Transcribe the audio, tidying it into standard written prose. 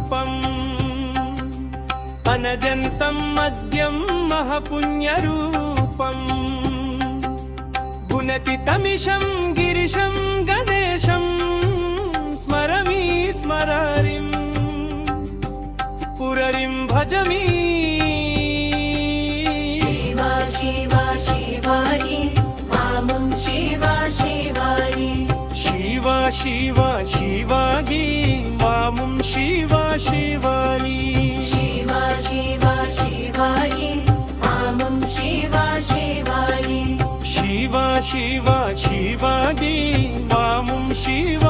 रूपम् अनद्यन्तं मद्यं महपुण्यरूपम् गुणतितमिशं गिरिशं गणेशं स्मरमि स्मरारिं पुररिं भजमि शिवा शिवा शिवायि मामुं शिवा शिवायि शिवा शिवा शिवागी मामुं शिवा शिवायि शिवा शिवा शिवायि मामुं शिवा शिवायि शिवा शिवा शिवागी मामुं शिवा